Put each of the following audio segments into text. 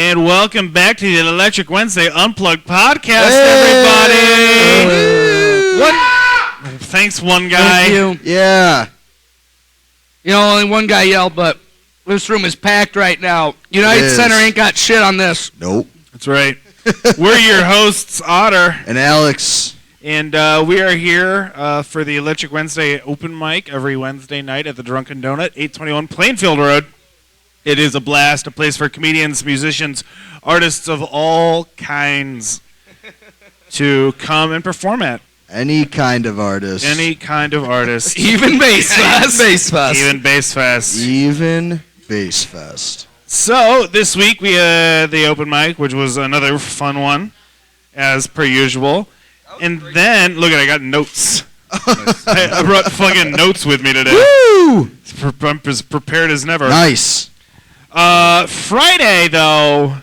And welcome back to the Electric Wednesday Unplugged Podcast, everybody. What? Thanks, one guy. Thank you. Yeah. You know, only one guy yelled, but this room is packed right now. United Center ain't got shit on this. Nope. That's right. We're your hosts, Otter. And Alex. And we are here for the Electric Wednesday open mic every Wednesday night at the Drunken Donut, 821 Plainfield Road. It is a blast, a place for comedians, musicians, artists of all kinds to come and perform at. Any kind of artist. Any kind of artist. Even Bassfest. Even Bassfest. Even Bassfest. So, this week we had the open mic, which was another fun one, as per usual. And then, look at I got notes. I brought fucking notes with me today. Woo! I'm as prepared as never. Nice. Friday, though,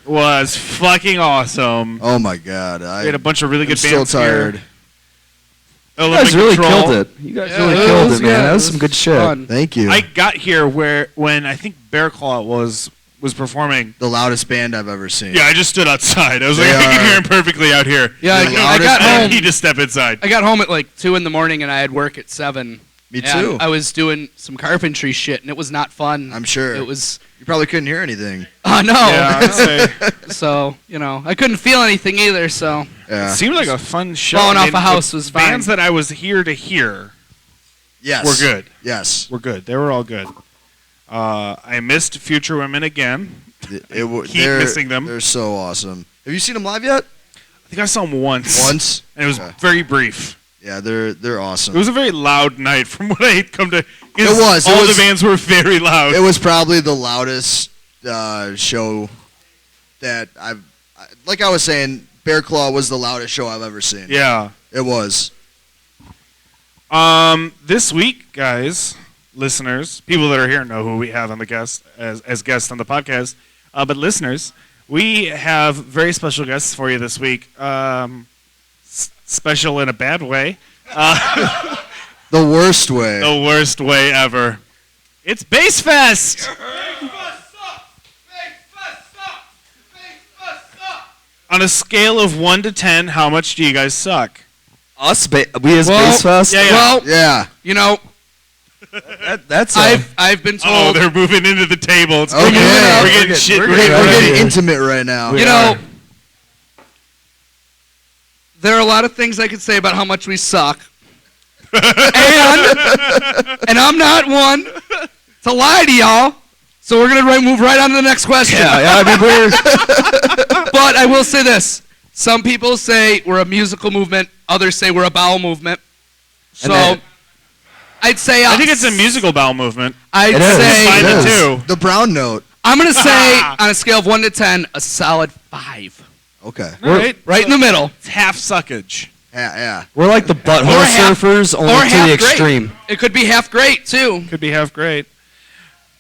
was fucking awesome. Oh, my God. We had a bunch of really good I'm bands so tired. here. You guys really killed it. You guys really killed it, man. That was some good shit. Fun. Thank you. I got here when I think Bear Claw was performing. The loudest band I've ever seen. Yeah, I just stood outside. I was like, I can hear him perfectly out here. Yeah, I got I home. need to step inside. I got home at like 2 in the morning, and I had work at 7. Me and too. I was doing some carpentry shit, and it was not fun. I'm sure. It was. You probably couldn't hear anything. Oh, no. Yeah, I'd say. So, I couldn't feel anything either, so. Yeah. It seemed like a fun show. Blowing off a house was fine. Bands that I was here to hear Yes. were good. Yes. Were good. They were all good. I missed Future Women again. Keep missing them. They're so awesome. Have you seen them live yet? I think I saw them once. Once? And it was Okay. very brief. Yeah, they're awesome. It was a very loud night from what I had come to. It was. All the bands were very loud. It was probably the loudest show that like I was saying, Bear Claw was the loudest show I've ever seen. Yeah. It was. This week, guys, listeners, people that are here know who we have on the guest as guests on the podcast. But listeners, we have very special guests for you this week. Special in a bad way. The worst way. The worst way ever. It's Bassfest! On a scale of 1 to 10, how much do you guys suck? Us, we as Bassfest? Yeah. Well, Yeah. That's I've been told. Oh, they're moving into the table. It's Okay. we're getting shit. We're ready. getting intimate right now. There are a lot of things I could say about how much we suck. and I'm not one to lie to y'all. So we're going to move right on to the next question. I mean, But I will say this. Some people say we're a musical movement. Others say we're a bowel movement. So I'd say I think it's a musical bowel movement. I'd It is. say Find It it is. too. The brown note. I'm going to say on a scale of 1 to 10, a solid 5. Okay. Right in the middle. It's half suckage. Yeah. we're like the butthole Or half- surfers, only or to half the great. extreme. It could be half great, too. Could be half great.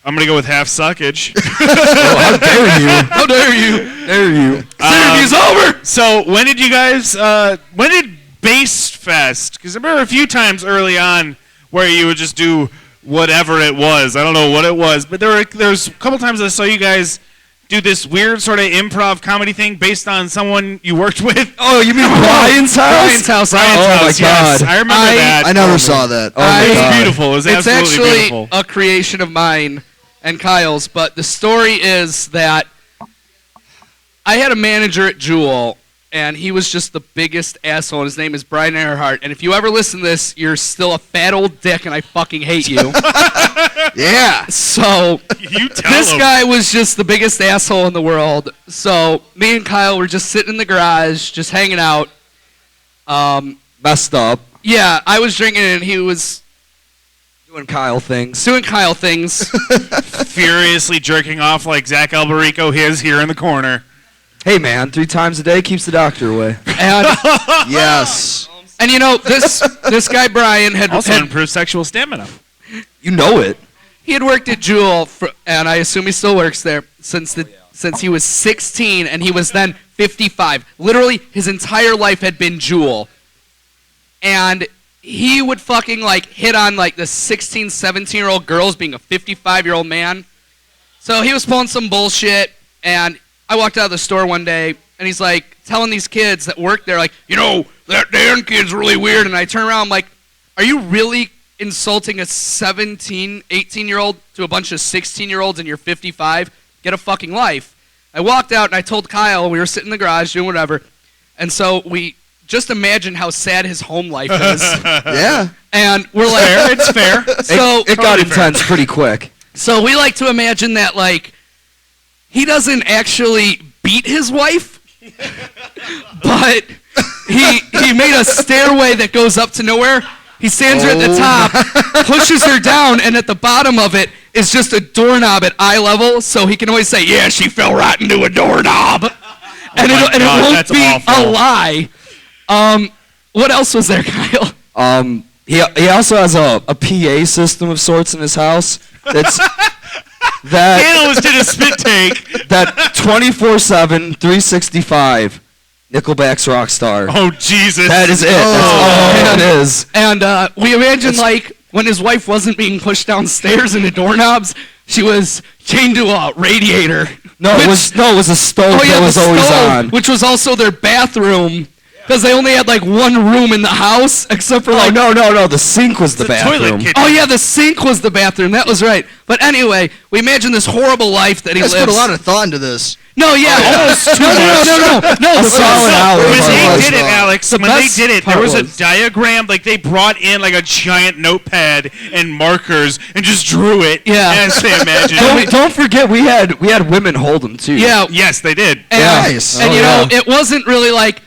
I'm going to go with half suckage. How dare you? How dare you? Dare you? Interview's over. So when did you guys, when did Bassfest, because I remember a few times early on where you would just do whatever it was. I don't know what it was, but there's a couple times I saw you guys do this weird sort of improv comedy thing based on someone you worked with. Oh, you mean Brian's house? Brian's house. Brian's Oh, my house, yes. God. I remember that. I never saw that. Oh, my It was God. beautiful. It was It's absolutely actually beautiful. a creation of mine and Kyle's, but the story is that I had a manager at Jewel, and he was just the biggest asshole, and his name is Brian Earhart, and if you ever listen to this, you're still a fat old dick, and I fucking hate you. Yeah. So, You tell this him. guy was just the biggest asshole in the world. So, me and Kyle were just sitting in the garage, just hanging out. Messed up. Yeah, I was drinking, and he was Doing Kyle things. doing Kyle things. Furiously jerking off like Zach Alberico is here in the corner. Hey, man, 3 times a day keeps the doctor away. And Yes. this guy Brian had Also improves sexual stamina. You know it. he had worked at Jewel and I assume he still works there since he was 16 and he was then 55. Literally his entire life had been Jewel. And he would fucking like hit on like the 16, 17-year-old girls being a 55-year-old man. So he was pulling some bullshit. And I walked out of the store one day, and he's like telling these kids that work there, like, that Dan kid's really weird. And I turn around, I'm like, are you really insulting a 17, 18-year-old to a bunch of 16-year-olds and you're 55? Get a fucking life. I walked out, and I told Kyle, we were sitting in the garage doing whatever, and so we just imagine how sad his home life is. Yeah. And we're like, It's fair. So it got intense pretty quick. So we like to imagine that, like, he doesn't actually beat his wife, but he made a stairway that goes up to nowhere. He stands her at the top, pushes her down, and at the bottom of it is just a doorknob at eye level, so he can always say, yeah, she fell right into a doorknob. And it won't be a lie. What else was there, Kyle? He also has a PA system of sorts in his house. Analyst did a spit take. That 24/7, 365, Nickelback's Rockstar. Oh, Jesus. That is it. That's all it is. And we imagine, like, when his wife wasn't being pushed downstairs into doorknobs, she was chained to a radiator. It was a stove that was always on. Which was also their bathroom. Because they only had, like, one room in the house, except for, like... No. The sink was the bathroom. Toilet kitchen. Oh, yeah, the sink was the bathroom. That was right. But anyway, we imagine this horrible life that he lives. Let's put a lot of thought into this. No, yeah. No. solid hour. When they was did it, wrong. Alex, when they did it, there was a diagram, like they brought in like a giant notepad and markers and just drew it. Yeah. As they imagined. Don't forget we had women hold them too. Yeah. Yes, they did. And, Nice. And, it wasn't really like,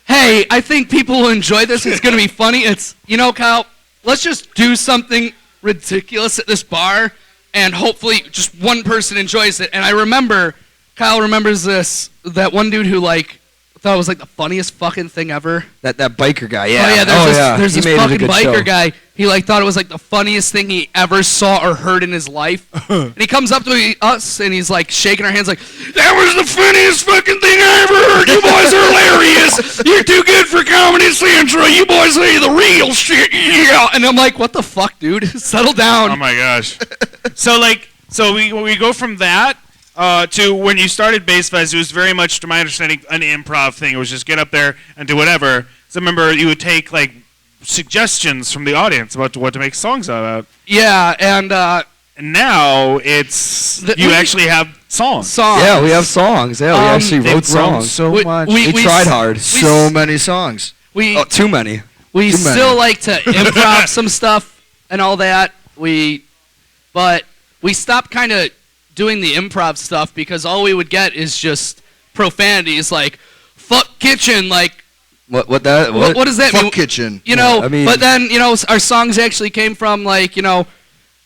hey, I think people will enjoy this. It's going to be funny. It's, Kyle, let's just do something ridiculous at this bar, and hopefully just one person enjoys it. And I remember, Kyle remembers this, that one dude who, like, thought it was, like, the funniest fucking thing ever. That biker guy, yeah. Oh, yeah, there's this He made it a fucking good biker show. guy. He, like, thought it was, like, the funniest thing he ever saw or heard in his life. And he comes up to us, and he's, like, shaking our hands like, that was the funniest fucking thing I ever heard. You boys are hilarious. You're too good for Comedy Central. You boys say the real shit. Yeah. And I'm like, what the fuck, dude? Settle down. Oh my gosh. So we go from that to when you started Bassfest. It was very much, to my understanding, an improv thing. It was just get up there and do whatever. So I remember you would take like suggestions from the audience about what to make songs about. Yeah, and now it's you actually have songs. Yeah, we have songs. Yeah, we actually They've wrote grown songs. so much. We tried hard. So many songs. Too many. We Too still many. like to improv some stuff and all that. But we stopped kind of doing the improv stuff because all we would get is just profanities like "fuck kitchen," like What what does that Fuck mean? kitchen. I mean- But then our songs actually came from like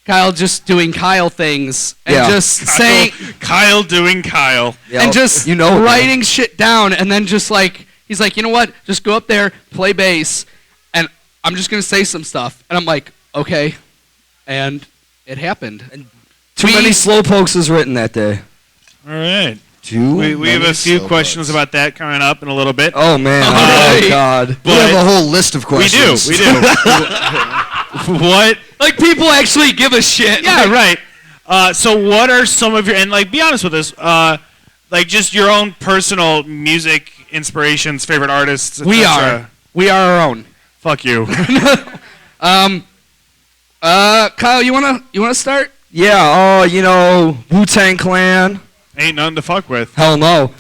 Kyle just doing Kyle things and just saying Kyle doing Kyle. and just writing shit down, and then just like he's like, you know what? Just go up there, play bass, and I'm just gonna say some stuff, and I'm like, okay, and it happened. And Too many slow pokes was written that day. All right. We have a few questions about that coming up in a little bit. Oh man! Oh god! We have a whole list of questions. We do. What? Like people actually give a shit. Yeah, right. So what are some of your, and like be honest with us, like just your own personal music inspirations, favorite artists? We are our own. Fuck you. Kyle, you wanna start? Yeah. Wu-Tang Clan. Ain't nothing to fuck with. Hell no.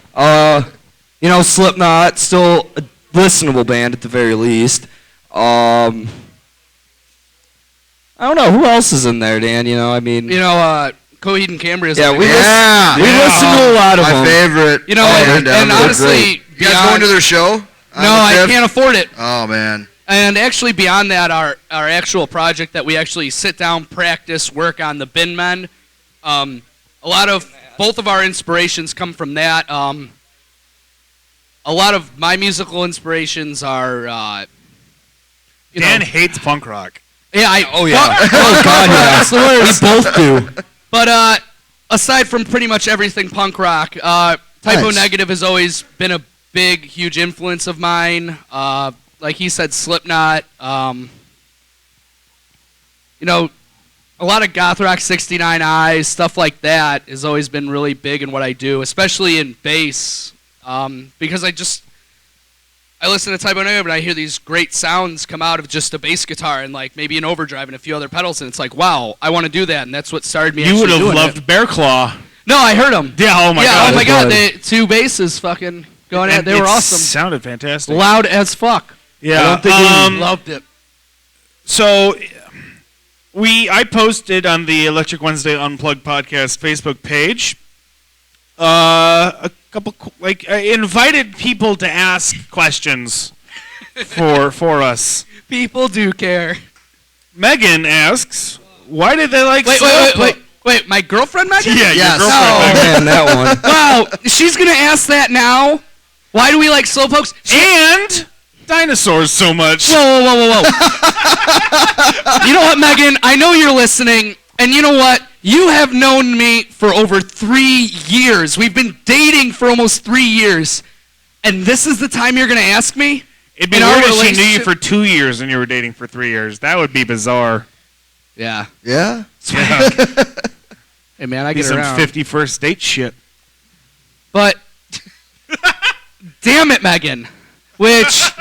Slipknot, still a listenable band at the very least. I don't know who else is in there, Dan. Coheed and Cambria. Yeah, we Yeah. listen to a lot of My them. favorite. And honestly, You guys going to their show? no, I can't afford it. Oh man. And actually, beyond that, our actual project that we actually sit down, practice, work on the Bin Men. A lot of both of our inspirations come from that. A lot of my musical inspirations are. Dan hates punk rock. Yeah, Oh god, yeah. That's the worst. We both do. But aside from pretty much everything punk rock, Typo Nice. Negative has always been a big, huge influence of mine. Like he said, Slipknot. a lot of goth rock, 69 Eyes, stuff like that has always been really big in what I do, especially in bass, because I listen to Type O Negative and I hear these great sounds come out of just a bass guitar and like maybe an overdrive and a few other pedals, and it's like, wow, I want to do that, and that's what started me. You would have doing loved it. Bear Claw. No, I heard them. Yeah. Oh my god. Oh my god. The two basses fucking going at. They were awesome. Sounded fantastic. Loud as fuck. Yeah. I don't think we loved it. So, I posted on the Electric Wednesday Unplugged Podcast Facebook page a couple, I invited people to ask questions for us. People do care. Megan asks, why did they like Wait, my girlfriend Megan? Yeah, yes. your girlfriend Oh. Megan. Man, that one. Wow, she's going to ask that now? Why do we like slowpokes? And dinosaurs so much. Whoa. You know what, Megan? I know you're listening, and you know what? You have known me for over 3 years. We've been dating for almost 3 years, and this is the time you're going to ask me? It'd be in weird our if she knew you relationship- for 2 years and you were dating for 3 years. That would be bizarre. Yeah. Yeah? Yeah. Hey, man, I Be get some around. 51st date shit. But, damn it, Megan. Which,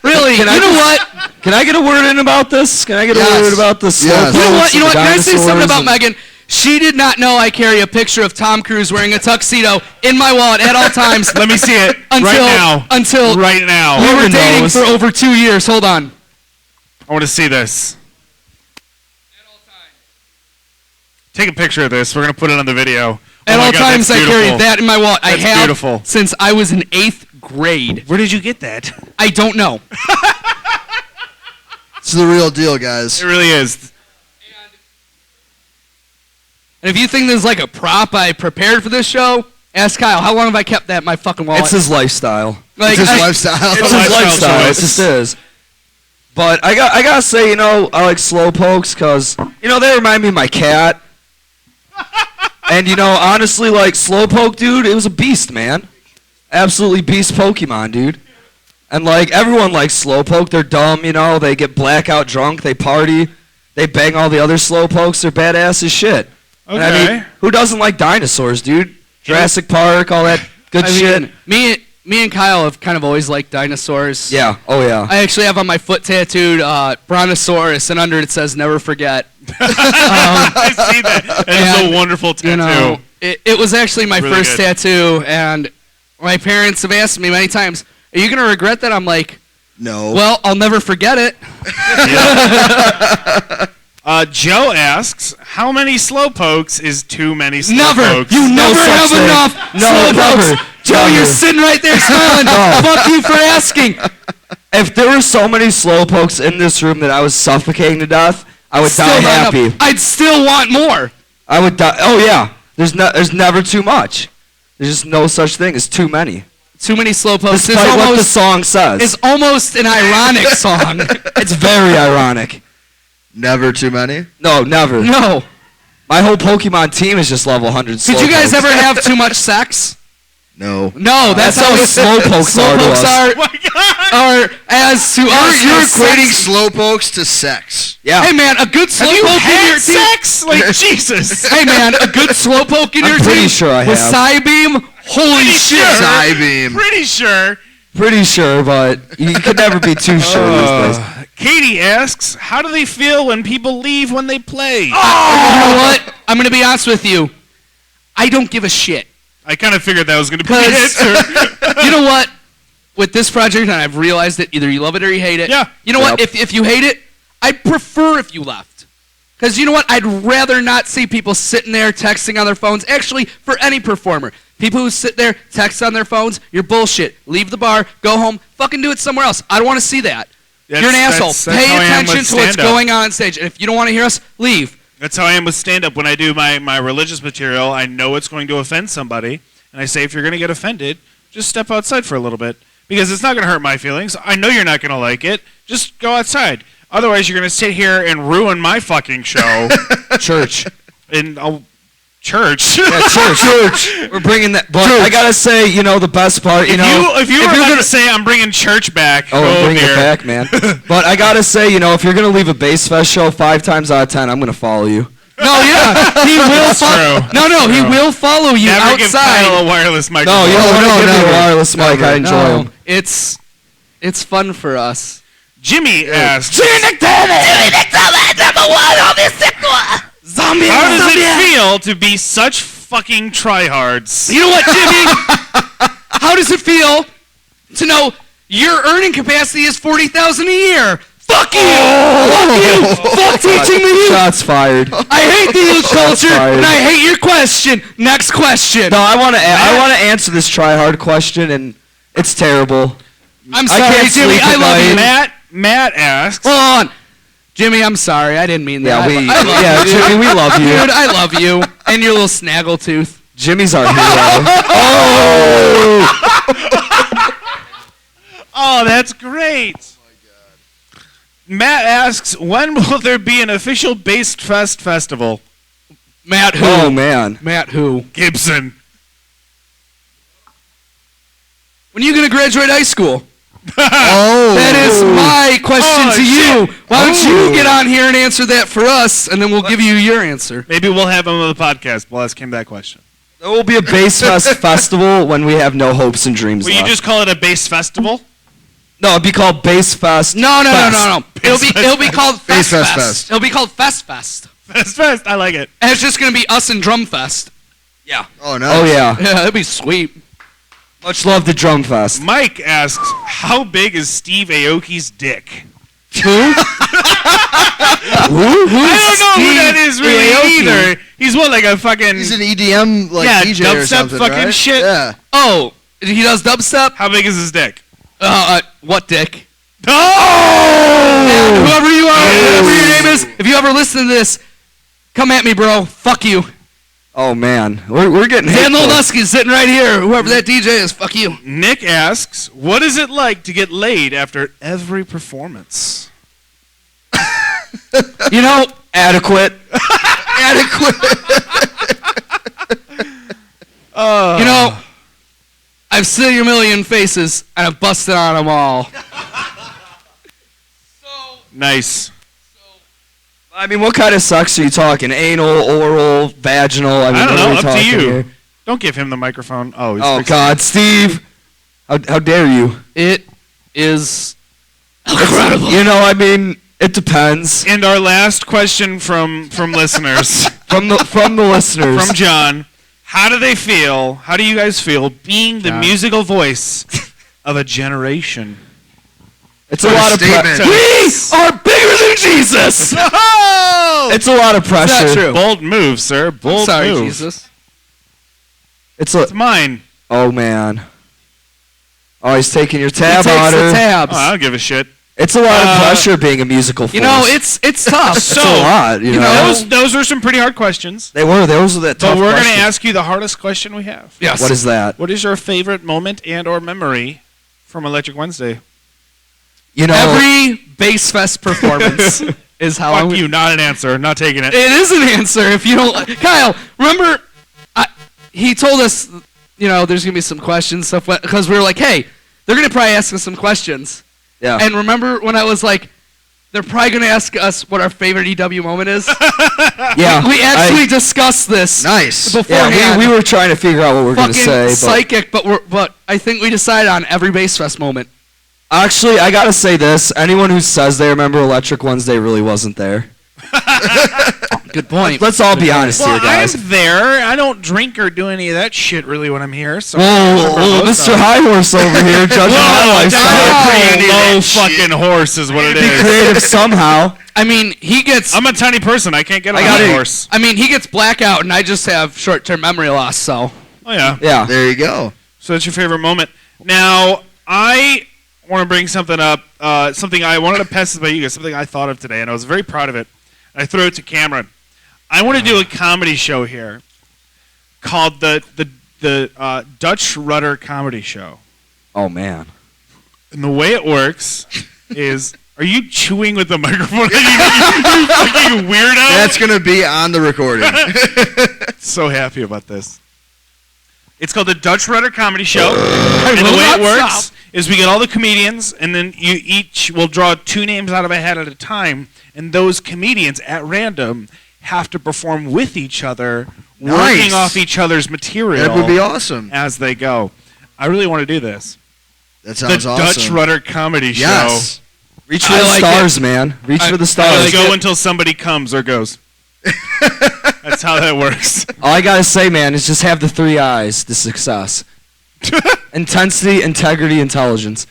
really, you know what? Can I get a word in about this? Can I get a Yes. word about this? Yes. You know what? Can I say something Dinosaurs about and- Megan? She did not know I carry a picture of Tom Cruise wearing a tuxedo in my wallet at all times. Let me see it Until, right now. Until Right now. we were Megan dating knows. for over 2 years. Hold on. I want to see this. Take a picture of this. We're going to put it on the video. At Oh my all God, times that's I carry beautiful. that in my wallet. I That's have beautiful. since I was in 8th grade. Where did you get that? I don't know. It's the real deal, guys. It really is. And if you think this is like a prop I prepared for this show, ask Kyle. How long have I kept that in my fucking wallet? It's his lifestyle. Like, It's his I- lifestyle. It's It's a his lifestyle lifestyle. It choice. just is. But I gotta say, I like slow pokes because they remind me of my cat. And honestly, like Slowpoke, dude, it was a beast, man. Absolutely beast Pokemon, dude. And like everyone likes Slowpoke. They're dumb, They get blackout drunk. They party. They bang all the other Slowpokes. They're badass as shit. Okay. And I mean, who doesn't like dinosaurs, dude? Jurassic Park, all that good shit. Me and Kyle have kind of always liked dinosaurs. Yeah. Oh yeah. I actually have on my foot tattooed Brontosaurus, and under it says "Never Forget." I see that. It's and, a wonderful tattoo. It was actually my Really first good. tattoo, and my parents have asked me many times, "Are you gonna regret that?" I'm like, No. "Well, I'll never forget it." Joe asks, how many slowpokes is too many slowpokes? Never. You never such have thing. enough. No, Slowpokes. never. Joe, Never. you're sitting right there smiling. Fuck you for asking. If there were so many Slowpokes in this room that I was suffocating to death, I would Still die not happy. enough. I'd still want more. I would die. Oh yeah. There's never too much. There's just no such thing as too many. Too many slowpokes. Despite what the song says. It's almost an ironic song. It's very ironic. Never too many. No, never. No. My whole Pokemon team is just level 100 Slowpokes. Did you guys ever have too much sex? No. No, that's how Slowpokes are to us. Oh my God. are as to us. You're as equating sex. slowpokes to sex. Yeah. Hey man, a good Have you slowpoke in had your team. sex? Like, Jesus. Hey man, a good slowpoke in I'm your pretty team sure I with have. Psybeam. Holy shit! Psybeam. Pretty sure. Pretty sure, but you could never be too sure these days. Katie asks, how do they feel when people leave when they play? You know what? I'm gonna be honest with you. I don't give a shit. I kind of figured that was going to be Because- the answer. You know what? With this project, and I've realized it, either you love it or you hate it. Yeah. You know what? If you hate it, I'd prefer if you left. Because you know what? I'd rather not see people sitting there texting on their phones. Actually, for any performer. People who sit there, text on their phones, you're bullshit. Leave the bar, go home, fucking do it somewhere else. I don't want to see that. You're an asshole. That's Pay how I am attention with to what's stand-up. going on stage. And if you don't want to hear us, leave. That's how I am with stand-up. When I do my religious material, I know it's going to offend somebody. And I say, if you're going to get offended, just step outside for a little bit. Because it's not going to hurt my feelings. I know you're not going to like it. Just go outside. Otherwise, you're going to sit here and ruin my fucking show. Church. And Church. Yeah, church. We're bringing that. But I gotta say, the best part, if you were going to say I'm bringing church back, I'm bringing it back, man. But I gotta say, if you're gonna leave a Bassfest show 5 times out of 10, I'm gonna follow you. No, yeah, he will follow. No, he will follow you Never give outside. Kyle a wireless microphone. No, you don't want to give me a wireless mic. I enjoy them. It's fun for us. Jimmy asks, Zombie. how does it feel to be such fucking tryhards? You know what, Jimmy? How does it feel to know your earning capacity is $40,000 a year? Fuck you! Fuck you! Fuck teaching me! Shots fired. I hate the youth culture, and I hate your question. Next question. No, I want to answer this try-hard question, and it's terrible. I'm sorry, can't Jimmy. sleep I at love night. you. Matt asks, Hold on. Jimmy, I'm sorry. I didn't mean that. Jimmy, we love you. Dude, I love you. And your little snaggletooth. Jimmy's our hero. oh, that's great. Matt asks, when will there be an official Bassfest festival? Matt who? Oh, man. Matt who? Gibson. When are you going to graduate high school? Oh. That is my question to you. shit. Why don't you get on here and answer that for us, and then we'll give you your answer. Maybe we'll have him on the podcast. We'll ask him that question. There will be a Bassfest festival when we have no hopes and dreams Will left. you just call it a bass festival? No, it'd be called Bassfest. No. Fest. It'll be called Bass Fest Fest. It'll be called Fest Fest. Fest. I like it. And it's just going to be us and Drum Fest. Yeah. Oh, no. Oh, yeah. Yeah, that'd be sweet. Much love to Drum Fest. Mike asks, how big is Steve Aoki's dick? Who? I don't know who that is really either. He's what, like a fucking... He's an EDM DJ or dubstep something, fucking right? shit. Yeah. Oh, he does dubstep? How big is his dick? What dick? Oh! Whoever you are, whatever your name is, if you ever listen to this, come at me, bro. Fuck you. Oh, man. We're getting Dan hateful. Lolnuski's sitting right here. Whoever that DJ is, fuck you. Nick asks, what is it like to get laid after every performance? You know, Adequate. you know, I've seen a million faces, and I've busted on them all. Nice. I mean, what kind of sex are you talking? Anal, oral, vaginal? I mean, I don't what are know. we Up to talking you. here? Don't give him the microphone. Oh, he's Oh, fixing God. Steve. How dare you? It is incredible. I mean, it depends. And our last question from listeners, From the listeners. from John, how do you guys feel being the musical voice of a generation? It's a lot of statement. pressure. We are bigger than Jesus. It's a lot of pressure. not true. Bold move, sir. Bold Sorry, move. Jesus. It's mine. Oh, man. Oh, he's taking your He tab takes on the her. tabs. Oh, I don't give a shit. It's a lot of pressure being a musical force. You know, it's tough. It's a lot. You know, Those are some pretty hard questions. they were. Those were the tough But we're going to questions. ask you the hardest question we have. Yes. What is that? What is your favorite moment and or memory from Electric Wednesday? You know, Every Bassfest performance is how Fuck I'm. you, not an answer. Not taking it. It is an answer if you don't. Kyle, remember, he told us, there's gonna be some questions stuff because we were like, hey, they're gonna probably ask us some questions. yeah. And remember when I was like, they're probably gonna ask us what our favorite EW moment is. yeah. We actually discussed this. Nice. Beforehand. Yeah, we were trying to figure out what we were going to fucking say. psychic, but I think we decided on every Bassfest moment. Actually, I got to say this. Anyone who says they remember Electric Wednesday really wasn't there. Good point. Let's all be honest Well, here, guys. I'm there. I don't drink or do any of that shit really when I'm here. So Whoa, Mr. High Horse over here judging my lifestyle. pretty low fucking horse is what it Be is. creative somehow. I mean, he gets. I'm a tiny person. I can't get on got a it. horse. I mean, he gets blackout, and I just have short-term memory loss. So Oh yeah. Yeah. There you go. So that's your favorite moment. Now I want to bring something up. Something I wanted to pass this by you guys. Something I thought of today, and I was very proud of it. I threw it to Cameron. I want to do a comedy show here called the Dutch Rudder Comedy Show. Oh, man. And the way it works is, Are you chewing with the microphone? you fucking weirdo. That's going to be on the recording. So happy about this. It's called the Dutch Rudder Comedy Show. I And the will way not it works stop. is we get all the comedians, and then you each will draw 2 names out of a hat at a time, and those comedians at random have to perform with each other, Nice. working off each other's material That would be awesome. as they go. I really want to do this. That sounds the awesome. Dutch Rudder Comedy Yes. Show. Reach for I the like stars, man. Reach for the stars. Let's go until somebody comes or goes. That's how that works. All I gotta say, man, is just have the 3 I's to success: intensity, integrity, intelligence.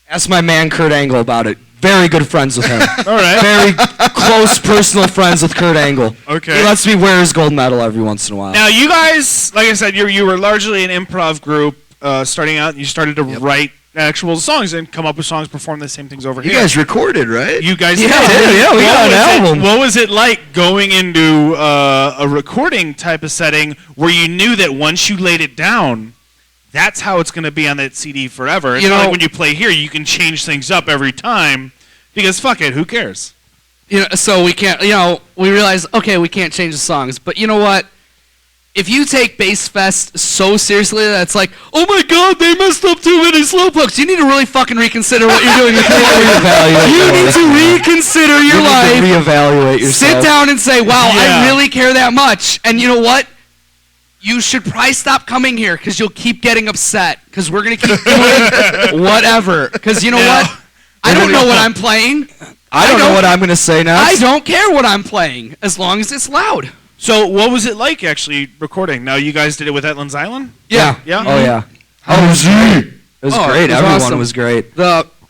Ask my man Kurt Angle about it. Very good friends with him. All right. Very close personal friends with Kurt Angle. Okay. He lets me wear his gold medal every once in a while. Now, you guys, like I said, you were largely an improv group starting out. You started to write actual songs and come up with songs, perform the same things over You here. guys recorded, right? You guys Yeah, did. yeah, we got an album. What was it like going into a recording type of setting where you knew that once you laid it down, that's how it's going to be on that CD forever? It's You not know- like when you play here, you can change things up every time because fuck it, who cares? So we can't, we realize, okay, we can't change the songs. But you know what? If you take Bassfest so seriously that it's like, oh my god, they messed up too many slowpokes, you need to really fucking reconsider what you're doing with your life. You need to reconsider your life. You need to reevaluate yourself. Sit down and say, wow, Yeah. I really care that much. And you know what? You should probably stop coming here because you'll keep getting upset because we're going to keep doing whatever. Because you know Yeah. what? I don't know what I'm playing. I don't know what I'm gonna say now. I don't care what I'm playing as long as it's loud. So what was it like actually recording? Now, you guys did it with Etlin's Island? Yeah. Yeah? Oh yeah. How was it? It was Oh, great. it was Everyone awesome. was great.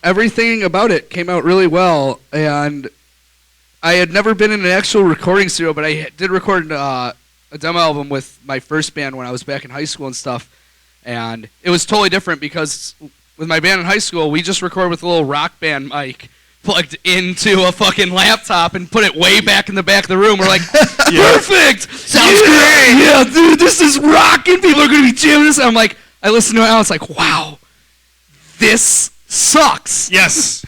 Everything about it came out really well, and I had never been in an actual recording studio, but I did record a demo album with my first band when I was back in high school and stuff, and it was totally different because with my band in high school, we just recorded with a little Rock Band mic plugged into a fucking laptop and put it way back in the back of the room. We're like, perfect! Sounds great! Yeah, dude, this is rocking! People are going to be jamming this. And I'm like, I listen to it now, it's like, wow, this sucks. Yes.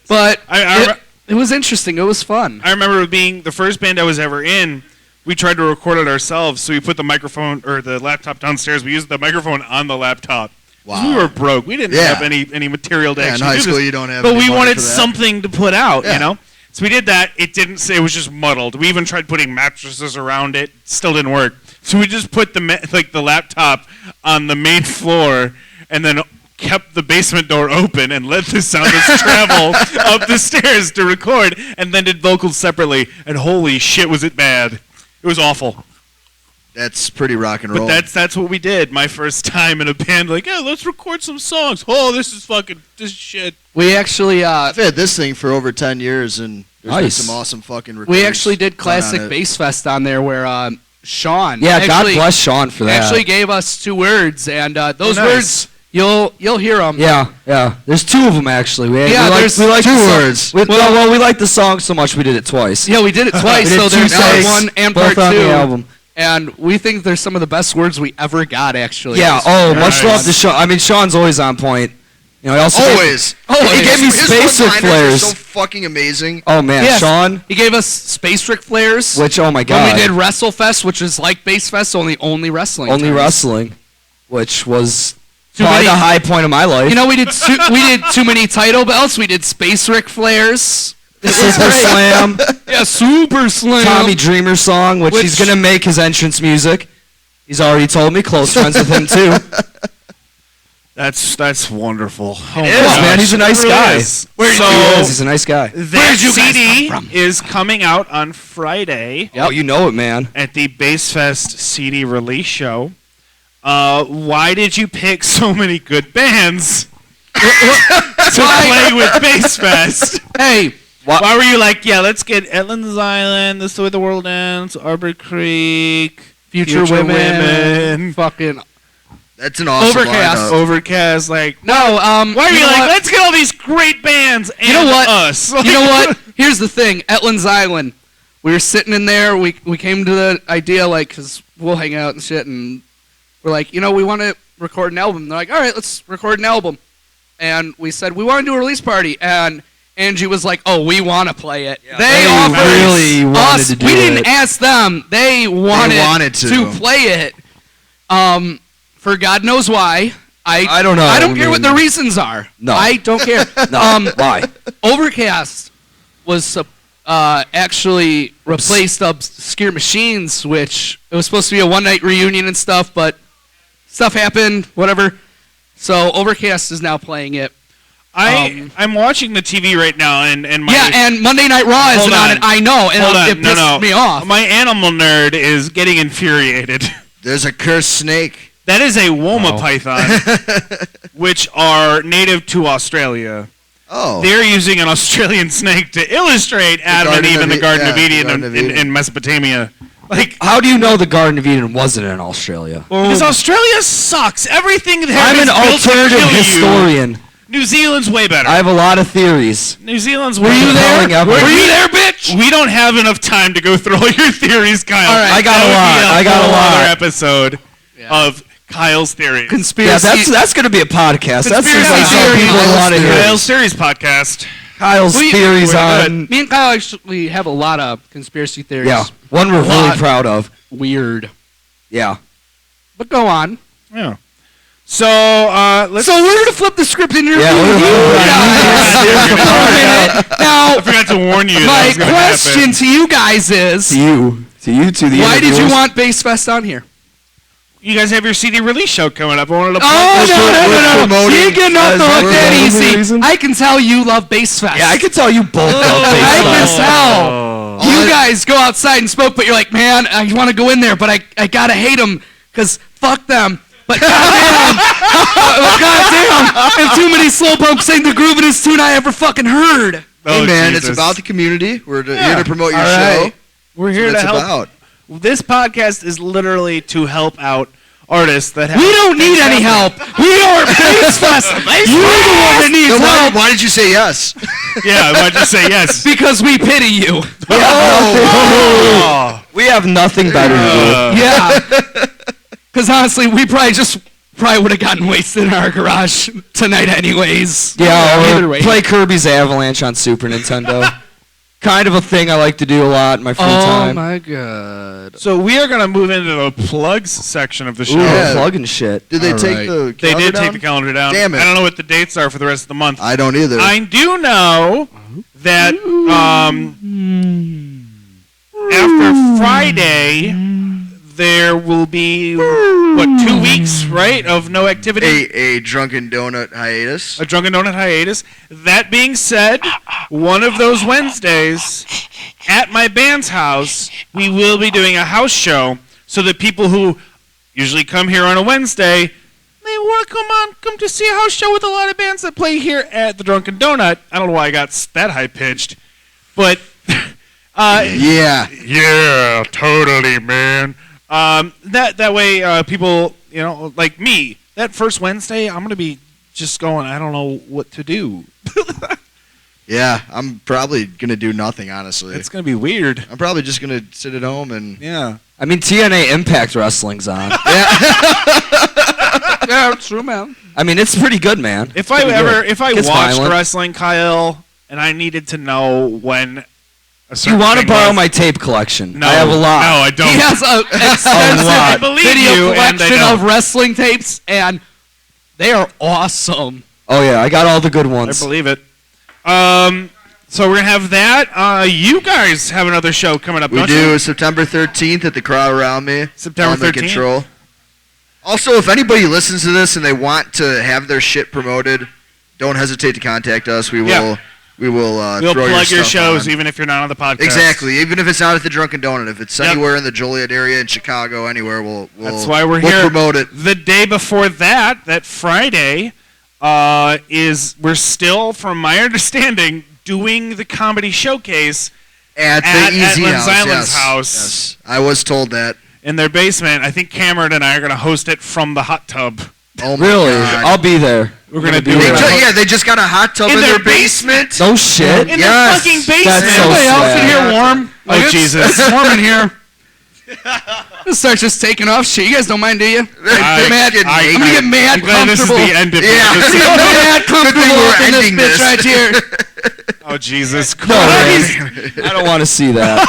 But I it was interesting. It was fun. I remember being the first band I was ever in. We tried to record it ourselves, so we put the microphone or the laptop downstairs. We used the microphone on the laptop. 'Cause Wow. we were broke. We didn't Yeah. have any material to Yeah, in actually high do school this. you don't have But any we money wanted for that. something to put out, Yeah. you know. So we did that. It didn't say. It was just muddled. We even tried putting mattresses around it. Still didn't work. So we just put the laptop on the main floor, and then kept the basement door open and let the sound travel up the stairs to record, and then did vocals separately. And holy shit, was it bad! It was awful. That's pretty rock and But roll. that's what we did. My first time in a band, like, yeah, let's record some songs. Oh, this is shit. We actually I've had this thing for over 10 years, and there's been Nice. some awesome fucking recordings. we actually did done classic on it. Bassfest on there where Sean Yeah, God actually, bless Sean for that. actually gave us 2 words, and those nice. words you'll hear them. Yeah, yeah. There's 2 of them actually. Yeah, there's we like 2 the song- words. Well, we like the song so much we did it twice. Yeah, we did it twice. We did So 2 there's part takes, 1 and both part on 2. the album. And we think they're some of the best words we ever got, actually. Yeah. Oh, much Nice. love to Sean. I mean, Sean's always on point. You know, he also Always. He gave me His space Rick one-liners are flares. so fucking amazing. Oh man, Yes. Sean. He gave us Space Rick flares. Which oh my when god. we did WrestleFest, which is like Bassfest, only wrestling. Only terms. wrestling, which was Too probably many- the high point of my life. You know, we did too many title belts. We did Space Rick flares. Super Slam, Yeah, Super Slam. Tommy Dreamer song, which he's Which- gonna make his entrance music. He's already told me. Close friends with him too. That's wonderful. Oh It is, man. He's a nice guy. So He is. He's a nice guy. that you guys CD come from? is coming out on Friday Oh, you know it, man. at the Bassfest CD release show. Why did you pick so many good bands to play with Bassfest? Hey, Why were you like, yeah, let's get Etlin's Island, This is the Way the World Ends, Arbor Creek, Future Women. Fucking That's an awesome Overcast. lineup. Overcast, like, no. why are you know like, what? let's get all these great bands and know what? us? You know what? Here's the thing. Etlin's Island. We were sitting in there. We came to the idea, like, because we'll hang out and shit, and we're like, we want to record an album. They're like, all right, let's record an album. And we said, we want to do a release party. And Angie was like, "Oh, we want to play it." Yeah, they they offered really wanted us. to do we didn't it. ask them. They wanted to play it. For God knows why. I don't know. I don't care what the reasons are. No. I don't care. No. Why? Overcast was actually replaced Obscure Machines, which it was supposed to be a one-night reunion and stuff, but stuff happened, whatever. So Overcast is now playing it. I'm watching the TV right now, and my and Monday Night Raw isn't on it. I know, and it pissed me off. My animal nerd is getting infuriated. There's a cursed snake. That is a Woma python, which are native to Australia. Oh. They're using an Australian snake to illustrate Adam and Eve in the Garden of Eden in Mesopotamia. Like, how do you know the Garden of Eden wasn't in Australia? Because Australia sucks. Everything there I'm is an built to alternative kill you. historian. New Zealand's way better. I have a lot of theories. New Zealand's Were way you better. there? Were you there, bitch? We don't have enough time to go through all your theories, Kyle. All right. I got a lot. I got a lot. Another episode of Kyle's theories. Conspiracy. Yeah, that's going to be a podcast. That seems like some theory. people want to hear. Kyle's theories podcast. Kyle's theories on. Me and Kyle actually have a lot of conspiracy theories. Yeah, one we're really proud of. Weird. Yeah. But go on. Yeah. So let's. So we're gonna flip the script in your Yeah, we're Now, I forgot to warn you. my that was gonna question happen. to you guys is, To the why did you interviewers. want Bassfest on here? You guys have your CD release show coming up. I wanted to. Oh, no. You ain't getting off the hook that We're easy. reason. I can tell you love Bassfest. Yeah, I can tell you both. I can tell. Oh. You guys go outside and smoke, but you're like, man, I want to go in there, but I gotta hate them, because fuck them. But goddamn, if too many slowpokes sing the groovingest tune I ever fucking heard. Hey, man, Jesus. it's about the community. We're here Yeah. to promote your All show. right. We're here to That's help. about. This podcast is literally to help out artists that have. We don't need any help. We are Bassfest. You're the one that needs Then help why did you say yes? Yeah, why'd you say yes? because we pity you. Oh. We have nothing better to Yeah. Because honestly, we probably would have gotten wasted in our garage tonight anyways. do. Yeah, Either or way. play Kirby's Avalanche on Super Nintendo. Kind of a thing I like to do a lot in my free time. my god. So we are gonna move into the plugs section of the show. Ooh, Yeah. plugging shit. Did they All take right. the They calendar did take down? the calendar down. Damn it. I don't know what the dates are for the rest of the month. I don't either. I do know that after Friday there will be 2 weeks, right, of no activity. a drunken donut hiatus. A drunken donut hiatus. That being said, one of those Wednesdays at my band's house, we will be doing a house show so that people who usually come here on a Wednesday may want to come to see a house show with a lot of bands that play here at the Drunken Donut. I don't know why I got that high pitched, but Yeah. yeah, totally, man. That way, people, like me, that first Wednesday, I'm gonna be just going. I don't know what to do. Yeah, I'm probably going to do nothing, honestly. It's gonna be weird. I'm probably just going to sit at home and... Yeah. I mean, TNA Impact Wrestling's on. Yeah, true, man. I mean, it's pretty good, man. If I Gets watched violent. wrestling, Kyle, and I needed to know when a Do certain you want to thing borrow was- my tape collection? No, I have a lot. No, I don't. He has an lot. extensive I believe video you, and I collection don't. of wrestling tapes, and they are awesome. Oh yeah, I got all the good I ones. believe it. So we're gonna have that. You guys have another show coming up. We don't do you? September 13th at the Crowd Around Me. September Element 13th. Control. Also, if anybody listens to this and they want to have their shit promoted, don't hesitate to contact us. We will. Yeah. We will. We'll throw plug your stuff shows on. even if you're not on the podcast. Exactly. Even if it's not at the Drunken Donut, if it's Yep. anywhere in the Joliet area, in Chicago, anywhere, we'll. That's why we're we'll here. promote it. The day before that Friday, we're still, from my understanding, doing the comedy showcase At the at Easy Lynn House. Zylan's Yes. house. Yes. I was told that. in their basement. I think Cameron and I are gonna host it from the hot tub. Oh my Really? God. I'll be there. We're gonna be do They it. ju- they just got a hot tub In in their their basement. No shit. In Yes. the fucking That's basement. so Everybody else in sad. here warm? Oh, Jesus. It's warm in here. Start just taking off shit. You guys don't mind, do you? I'm gonna get I'm mad glad this is comfortable. the end of Yeah. this. I'm mad comfortable we're up in this ending bitch this. right here. Oh, Jesus No, Christ. man. I don't want to see that.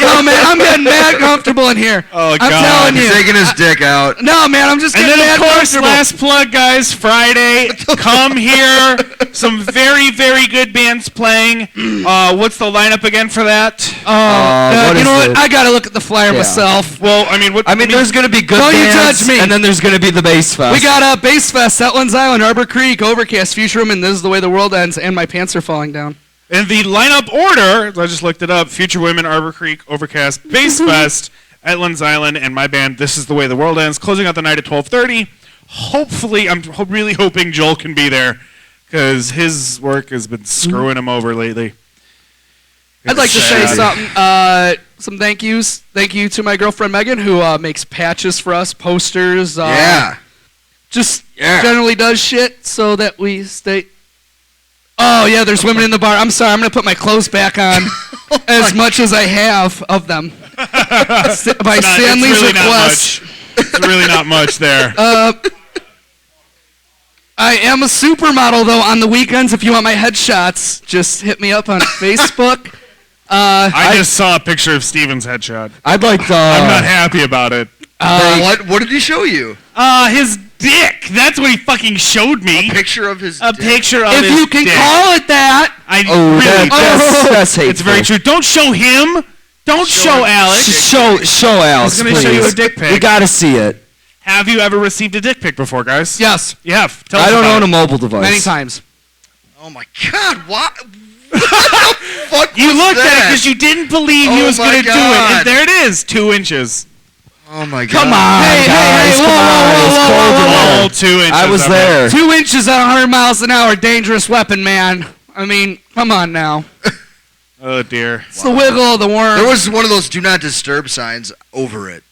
Yo, man, I'm getting mad comfortable in here. Oh, I'm God. telling He's you. taking his dick out. No, man, I'm just And getting then, mad of course, comfortable. last plug, guys, Friday, come here. Some very, very good bands playing. What's the lineup again for that? What you is know what? it? I gotta look at the flyer Yeah. myself. Well, I mean, what? I mean, there's gonna be good Don't you bands, judge me. and then there's gonna be the Bassfest. We got Bassfest, Etlin's Island, Arbor Creek, Overcast, Future Room, and This Is the Way the World Ends, and My Pants Are Falling Down. In the lineup order, I just looked it up. Future Women, Arbor Creek, Overcast, Bassfest, Etlin's Island, and my band, This Is the Way the World Ends, closing out the night at 12:30. Hopefully, I'm really hoping Joel can be there, because his work has been screwing him over lately. I'd like to say Sad. something. Some thank yous. Thank you to my girlfriend Megan, who makes patches for us, posters. Yeah. Just Yeah. generally does shit so that we stay. Oh yeah, there's women in the bar. I'm sorry, I'm gonna put my clothes back on as much as I have of them. By Stanley's really request. It's really not much there. I am a supermodel though on the weekends. If you want my headshots, just hit me up on Facebook. I just saw a picture of Steven's headshot. I'd like to. I'm not happy about it. What did he show you? His dick. That's what he fucking showed me. Picture of his A dick. picture of If his you can dick. call it that. That's hateful. It's very true. Don't show him. Don't show Alex. Show Alex, He's gonna please. show you a dick pic. We gotta see it. Have you ever received a dick pic before, guys? Yes, You have. Tell us I don't about own it. a mobile device. many times. Oh my God! What? What the fuck You was looked at it that? because you didn't believe he Oh was my going to do it. God. And there it is, 2 inches. Oh my God! Come on, Hey, guys. whoa, Come on. whoa, It was whoa, cold whoa, in whoa, there. Oh, 2 inches. I was there. 2 inches at 100 miles an hour, dangerous weapon, man. I mean, come on now. Oh, dear. It's the wiggle of the worm. There was one of those "Do Not Disturb" signs over it.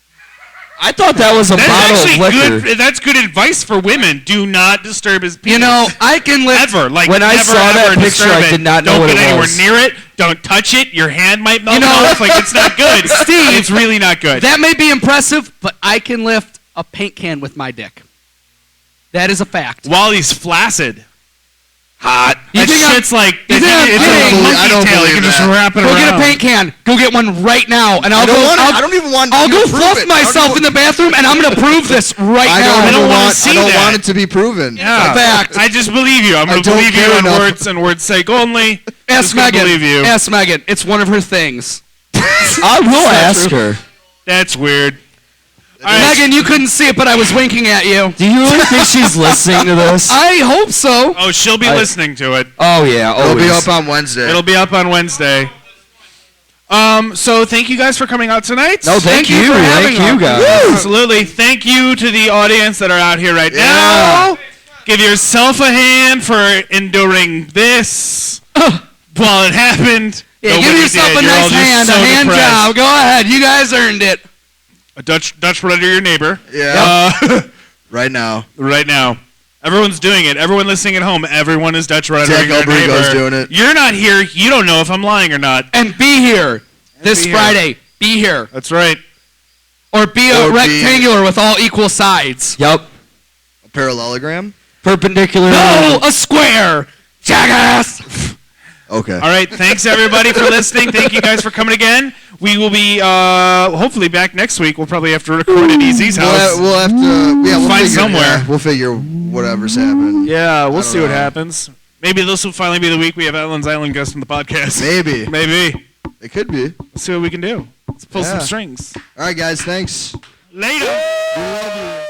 I thought that was a That's bottle of actually liquor. good. That's good advice for women. Do not disturb his penis. You know, I can lift. Ever. Like, When I never, saw that ever picture, disturb I it. did not know Don't what get it anywhere was. near it. Don't touch it. Your hand might melt You know- off. Like, it's not good. Steve, It's really not good. That may be impressive, but I can lift a paint can with my dick. That is a fact. While he's flaccid. Hot. That shit's like, you think I'm it's kidding? like a I don't monkey tail. You believe can just that. wrap it Go around. get a paint can. Go get one right now, and I'll I don't go. want it. I'll, I don't even want. I'll you go to prove fluff it. myself in the bathroom, and I'm gonna prove this right I now. don't, I don't wanna want. see I don't that. want it to be proven. Yeah. Fact. I just believe you. I'm I going to don't believe you care on enough. words and words sake only. Ask Just gonna Megan. believe you. Ask Megan. It's one of her things. I will ask her. That's weird. All right. Megan, you couldn't see it, but I was winking at you. Do you really think she's listening to this? I hope so. Oh, she'll be listening to it. Oh yeah, It'll be always. up on Wednesday. It'll be up on Wednesday. So thank you guys for coming out tonight. No, thank you. for Thank having you, us. guys. Absolutely. Thank you to the audience that are out here right Yeah. now. Give yourself a hand for enduring this while it happened. Yeah, Nobody give yourself did. a You're all nice just hand, so a hand depressed. job. Go ahead. You guys earned it. A Dutch right under your neighbor. Yeah. Right now. Right now. Everyone's doing it. Everyone listening at home, everyone is Dutch right Zach under your Alberico's neighbor. doing it. You're not here. You don't know if I'm lying or not. And be here this be here. Friday. Be here. That's right. Or be a Or be- rectangular with all equal sides. Yep. A parallelogram. Perpendicular. No, a square. Jackass. Okay. All right. Thanks, everybody, for listening. Thank you guys for coming again. We will be hopefully back next week. We'll probably have to record at Easy's house. We'll have to. Yeah, we'll Find figure, somewhere. Yeah, we'll figure whatever's happened. Yeah, we'll I see don't what know. happens. Maybe this will finally be the week we have Ellen's Island guest on the podcast. Maybe. Maybe. It could be. Let's see what we can do. Let's pull some Yeah. strings. All right, guys. Thanks. Later. We love you.